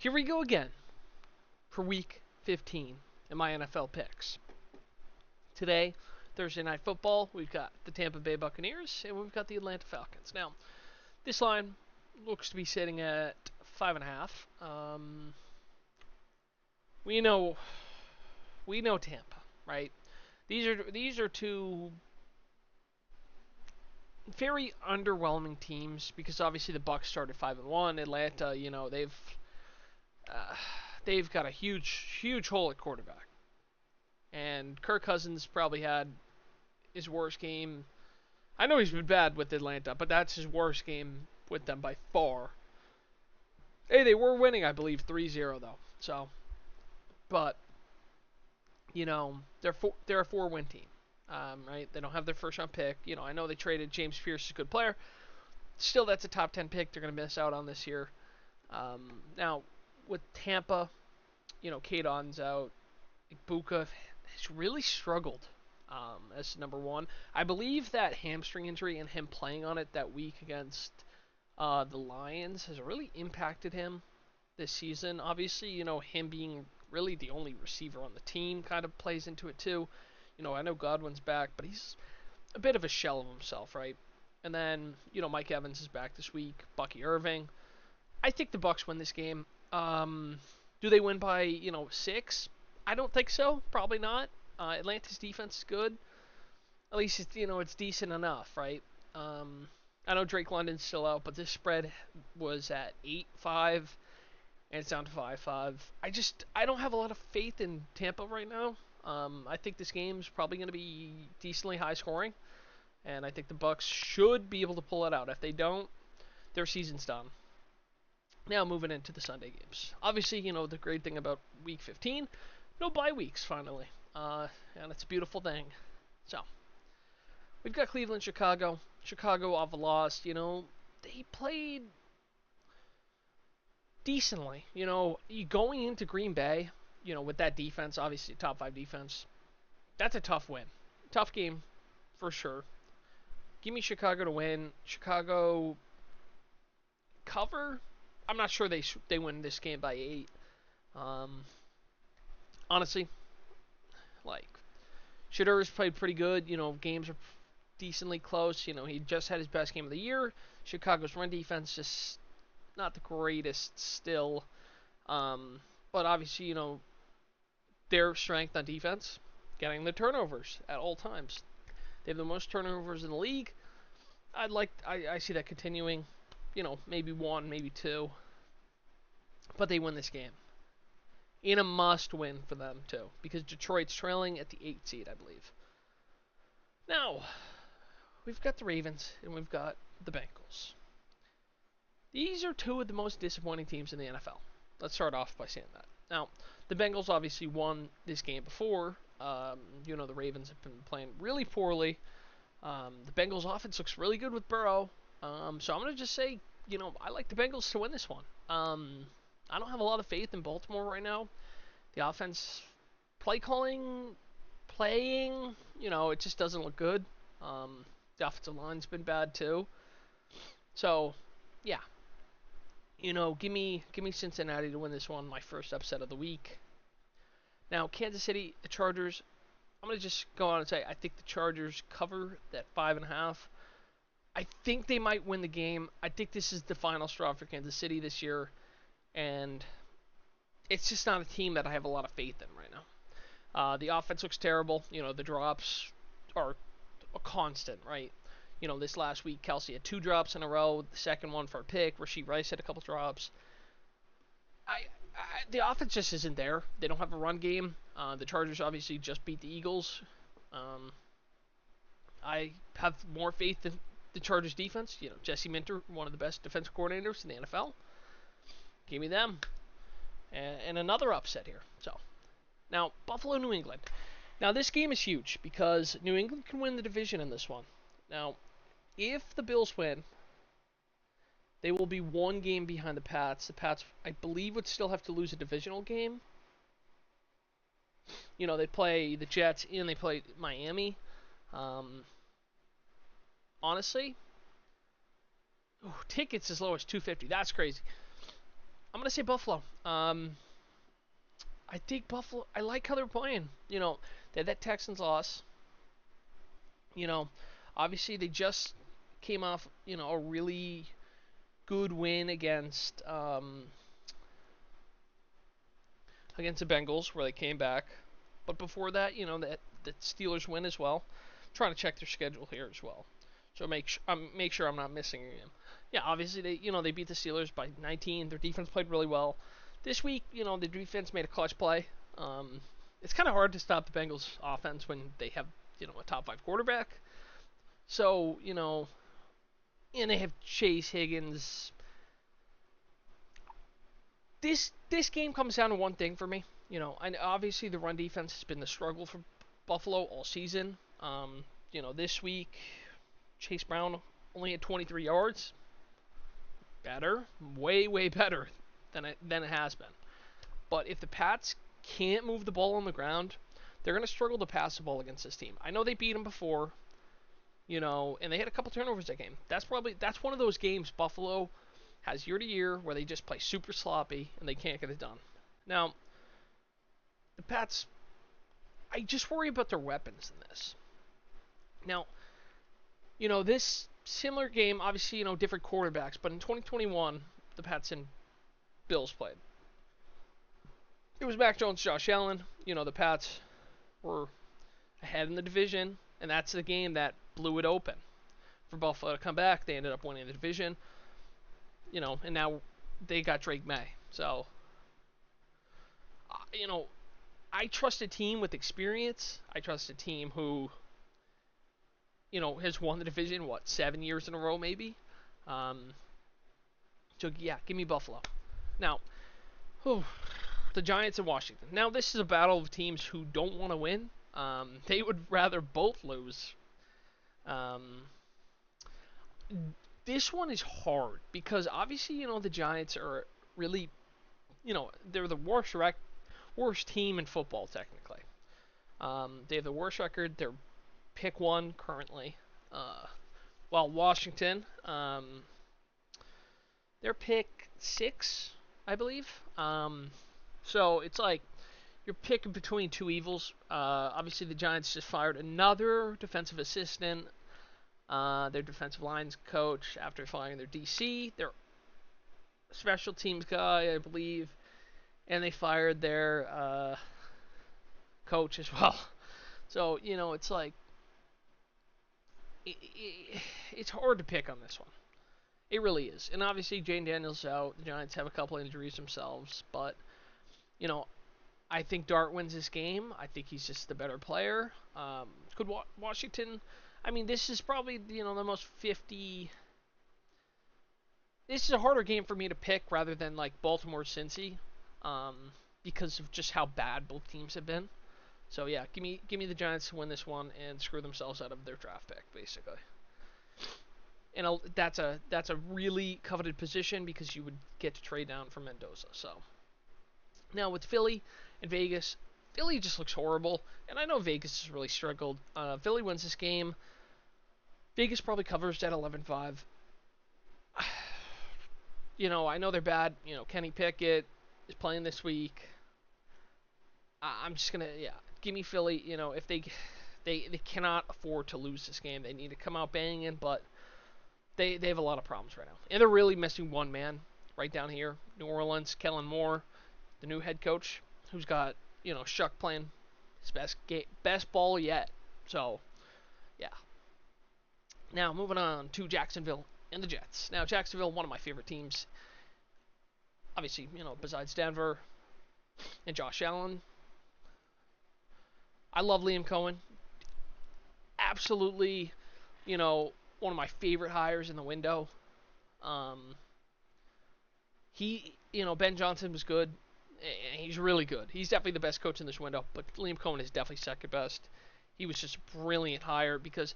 Here we go again for week 15 in my NFL picks. Today, Thursday Night Football, we've got the Tampa Bay Buccaneers and we've got the Atlanta Falcons. Now, this line looks to be sitting at 5.5. We know Tampa, right? These are two very underwhelming teams because obviously the Bucs started 5-1. Atlanta, uh, they've got a huge hole at quarterback, and Kirk Cousins probably had his worst game. I know he's been bad with Atlanta, but that's his worst game with them by far. Hey, they were winning, I believe, 3-0 though. So, but they're a 4-win team, right? They don't have their first round pick. I know they traded James Pierce, is a good player. Still, that's a top 10 pick. They're gonna miss out on this year. Now, with Tampa, Kate On's out. Ibuka has really struggled as number one. I believe that hamstring injury and him playing on it that week against the Lions has really impacted him this season. Obviously, him being really the only receiver on the team kind of plays into it too. I know Godwin's back, but he's a bit of a shell of himself, right? And then, Mike Evans is back this week. Bucky Irving. I think the Bucs win this game. Do they win by 6? I don't think so. Probably not. Atlanta's defense is good. At least it's decent enough, right? I know Drake London's still out, but this spread was at 8-5, and it's down to 5-5. I don't have a lot of faith in Tampa right now. I think this game's probably going to be decently high scoring, and I think the Bucs should be able to pull it out. If they don't, their season's done. Now moving into the Sunday games. Obviously, the great thing about Week 15, no bye weeks finally, and it's a beautiful thing. So we've got Cleveland, Chicago. Chicago off a loss. They played decently. Going into Green Bay, with that defense, obviously top 5 defense, that's a tough win, tough game for sure. Give me Chicago to win. Chicago cover. I'm not sure they win this game by 8. Honestly, like Shadur's played pretty good. Games are decently close. He just had his best game of the year. Chicago's run defense just not the greatest still. But obviously, their strength on defense, getting the turnovers at all times. They have the most turnovers in the league. I see that continuing. Maybe 1, maybe 2. But they win this game. In a must-win for them, too. Because Detroit's trailing at the 8th seed, I believe. Now, we've got the Ravens and we've got the Bengals. These are 2 of the most disappointing teams in the NFL. Let's start off by saying that. Now, the Bengals obviously won this game before. The Ravens have been playing really poorly. The Bengals offense looks really good with Burrow. So I'm going to just say, I like the Bengals to win this one. I don't have a lot of faith in Baltimore right now. The offense, play calling, playing, it just doesn't look good. The offensive line's been bad too. So, yeah. Give me Cincinnati to win this one, my first upset of the week. Now, Kansas City, the Chargers, I'm going to just go on and say I think the Chargers cover that 5.5. I think they might win the game. I think this is the final straw for Kansas City this year. And it's just not a team that I have a lot of faith in right now. The offense looks terrible. The drops are a constant, right? This last week, Kelsey had 2 drops in a row. The second one for a pick. Rashee Rice had a couple drops. The offense just isn't there. They don't have a run game. The Chargers obviously just beat the Eagles. I have more faith in the Chargers defense. Jesse Minter, one of the best defensive coordinators in the NFL. Give me them. And another upset here. So, now, Buffalo, New England. Now, this game is huge because New England can win the division in this one. Now, if the Bills win, they will be 1 game behind the Pats. The Pats, I believe, would still have to lose a divisional game. They play the Jets and they play Miami. Honestly, tickets as low as $250. That's crazy. I'm gonna say Buffalo. I think Buffalo. I like how they're playing. They had that Texans loss. You know, obviously they just came off a really good win against the Bengals where they came back. But before that, that Steelers win as well. I'm trying to check their schedule here as well, so make sure I'm not missing a game. Yeah, obviously they beat the Steelers by 19. Their defense played really well. This week, the defense made a clutch play. It's kind of hard to stop the Bengals offense when they have a top 5 quarterback. So and they have Chase Higgins. This game comes down to one thing for me. And obviously the run defense has been the struggle for Buffalo all season. This week Chase Brown only had 23 yards. Better, way better than it has been. But if the Pats can't move the ball on the ground, they're going to struggle to pass the ball against this team. I know they beat them before, and they had a couple turnovers that game. That's one of those games Buffalo has year to year where they just play super sloppy and they can't get it done. Now, the Pats, I just worry about their weapons in this. Now, this similar game, obviously, different quarterbacks, but in 2021, the Pats and Bills played. It was Mac Jones, Josh Allen. The Pats were ahead in the division, and that's the game that blew it open for Buffalo to come back. They ended up winning the division, and now they got Drake May. So, I trust a team with experience. I trust a team who, has won the division, 7 years in a row maybe? So, yeah, give me Buffalo. Now, the Giants and Washington. Now, this is a battle of teams who don't want to win. They would rather both lose. This one is hard because obviously, the Giants are really, they're the worst team in football technically. They have the worst record. They're pick 1 currently. While Washington, they're pick 6, I believe. So it's like you're picking between two evils. Obviously, the Giants just fired another defensive assistant, their defensive lines coach, after firing their DC, their special teams guy, I believe, and they fired their coach as well. So, it's like it's hard to pick on this one. It really is. And obviously, Jane Daniels out. The Giants have a couple injuries themselves, but I think Dart wins this game. I think he's just the better player. Could Washington? I mean, this is probably the most 50. This is a harder game for me to pick rather than like Baltimore Cincy, because of just how bad both teams have been. So yeah, give me the Giants to win this one and screw themselves out of their draft pick, basically. And that's a really coveted position because you would get to trade down from Mendoza. So now with Philly and Vegas, Philly just looks horrible, and I know Vegas has really struggled. Philly wins this game. Vegas probably covers at 11-5. I know they're bad. Kenny Pickett is playing this week. I'm just gonna give me Philly. If they cannot afford to lose this game, they need to come out banging, but they have a lot of problems right now, and they're really missing one man right down here. New Orleans, Kellen Moore, the new head coach, who's got Shuck playing his best ball yet. So yeah. Now moving on to Jacksonville and the Jets. Now Jacksonville, one of my favorite teams. Obviously, besides Denver and Josh Allen. I love Liam Cohen. Absolutely, one of my favorite hires in the window. Ben Johnson was good. He's really good. He's definitely the best coach in this window, but Liam Cohen is definitely second best. He was just a brilliant hire because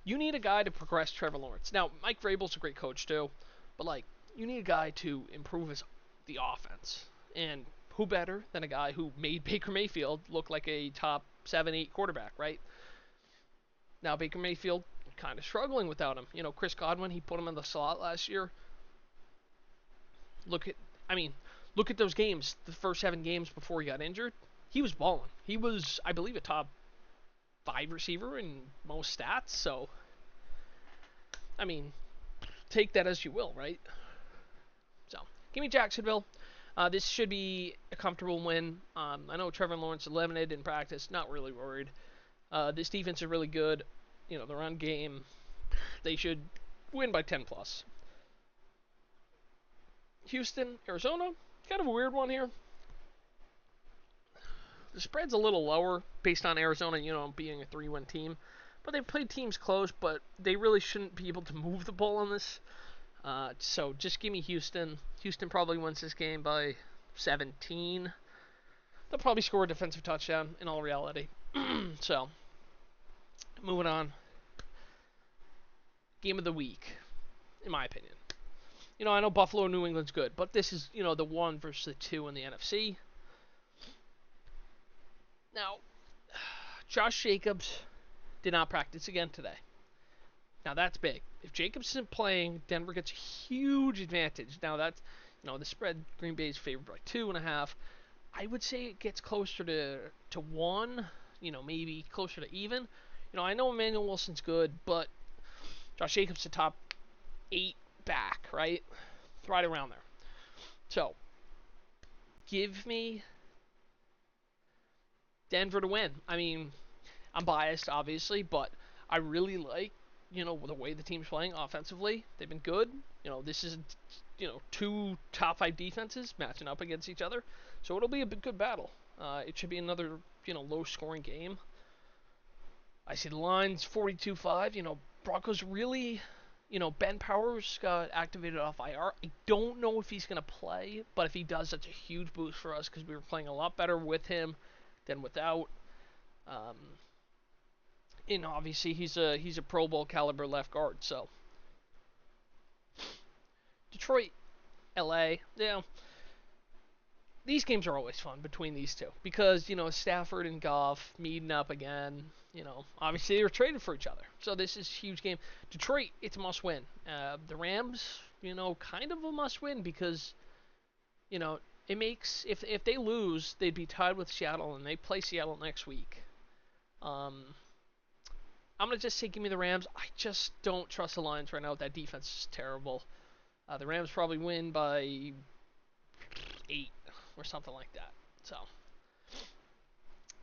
you need a guy to progress Trevor Lawrence. Now, Mike Vrabel's a great coach too, but you need a guy to improve the offense. And who better than a guy who made Baker Mayfield look like a top 7-8 quarterback, right? Now Baker Mayfield kind of struggling without him. Chris Godwin, he put him in the slot last year. look at those games, the first 7 games before he got injured. He was balling. He was, I believe, a top 5 receiver in most stats. So, I mean, take that as you will, right? So, give me Jacksonville. This should be a comfortable win. I know Trevor Lawrence is limited in practice. Not really worried. This defense is really good. You know, the run game, they should win by 10 plus. Houston, Arizona, kind of a weird one here. The spread's a little lower based on Arizona, being a 3-win team. But they've played teams close, but they really shouldn't be able to move the ball on this. So just give me Houston. Houston probably wins this game by 17. They'll probably score a defensive touchdown in all reality. So, moving on. Game of the week, in my opinion. I know Buffalo and New England's good, but this is, the 1 versus the 2 in the NFC. Now, Josh Jacobs did not practice again today. Now, that's big. If Jacobs isn't playing, Denver gets a huge advantage. Now, that's, the spread, Green Bay is favored by 2.5. I would say it gets closer to 1, maybe closer to even. I know Emmanuel Wilson's good, but Josh Jacobs is the top 8 back, right? Right around there. So, give me Denver to win. I mean, I'm biased, obviously, but I really like, the way the team's playing offensively. They've been good. This is, 2 top 5 defenses matching up against each other. So it'll be a good battle. It should be another, low-scoring game. I see the lines 42-5. Broncos really, Ben Powers got activated off IR. I don't know if he's going to play, but if he does, that's a huge boost for us because we were playing a lot better with him than without. And obviously he's a Pro Bowl caliber left guard. So Detroit, LA, these games are always fun between these two because Stafford and Goff meeting up again. Obviously they were traded for each other, so this is a huge game. Detroit, it's a must win. The Rams, kind of a must win because it makes if they lose, they'd be tied with Seattle, and they play Seattle next week. I'm gonna just say give me the Rams. I just don't trust the Lions right now. That defense is terrible. The Rams probably win by 8 or something like that. So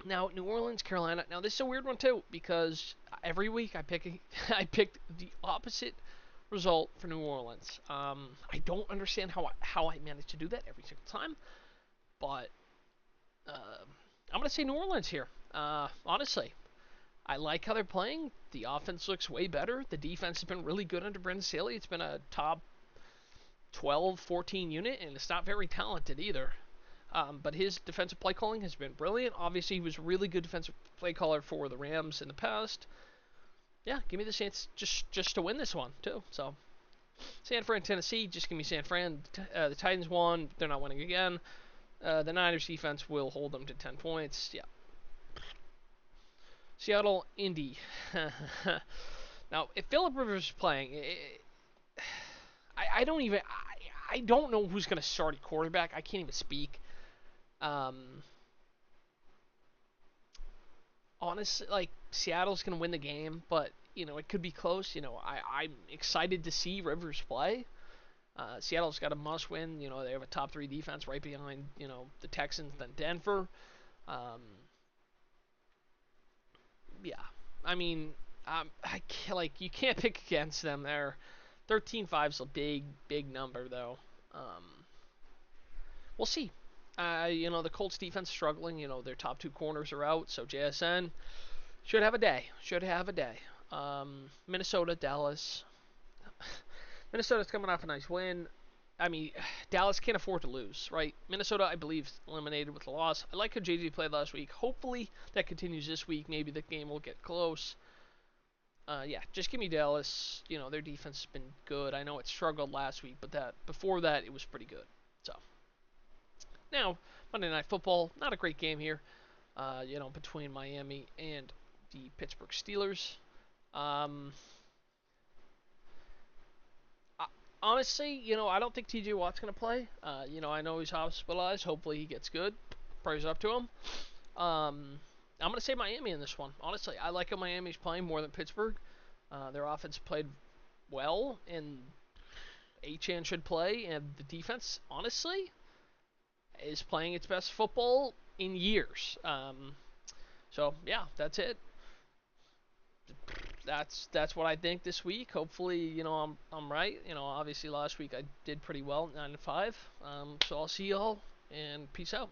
now New Orleans, Carolina. Now this is a weird one too because every week I pick the opposite result for New Orleans. I don't understand how I manage to do that every single time, but I'm gonna say New Orleans here. Honestly, I like how they're playing. The offense looks way better. The defense has been really good under Brandon Staley. It's been a top 12, 14 unit, and it's not very talented either. But his defensive play calling has been brilliant. Obviously, he was a really good defensive play caller for the Rams in the past. Yeah, give me the Saints just to win this one, too. So, San Fran, Tennessee, just give me San Fran. The Titans won. They're not winning again. The Niners defense will hold them to 10 points. Yeah. Seattle, Indy. Now, if Philip Rivers is playing, I don't know who's going to start at quarterback. I can't even speak. Honestly, Seattle's going to win the game, but, it could be close. I'm excited to see Rivers play. Seattle's got a must win. They have a top 3 defense right behind, the Texans, then Denver. Yeah. I mean, you can't pick against them there. 13-5's a big number, though. We'll see. The Colts defense is struggling. Their top 2 corners are out, so JSN should have a day. Minnesota, Dallas. Minnesota's coming off a nice win. I mean, Dallas can't afford to lose, right? Minnesota, I believe, eliminated with a loss. I like how JJ played last week. Hopefully that continues this week. Maybe the game will get close. Yeah, just give me Dallas. Their defense has been good. I know it struggled last week, but before that, it was pretty good. So, now, Monday Night Football. Not a great game here, between Miami and the Pittsburgh Steelers. honestly, I don't think T.J. Watt's gonna play. I know he's hospitalized. Hopefully he gets good. Prayers up to him. I'm gonna say Miami in this one. Honestly, I like how Miami's playing more than Pittsburgh. Their offense played well, and Achane should play, and the defense, honestly, is playing its best football in years. So yeah, that's it. That's what I think this week. Hopefully, I'm right. Obviously last week I did pretty well, 9-5. So I'll see y'all and peace out.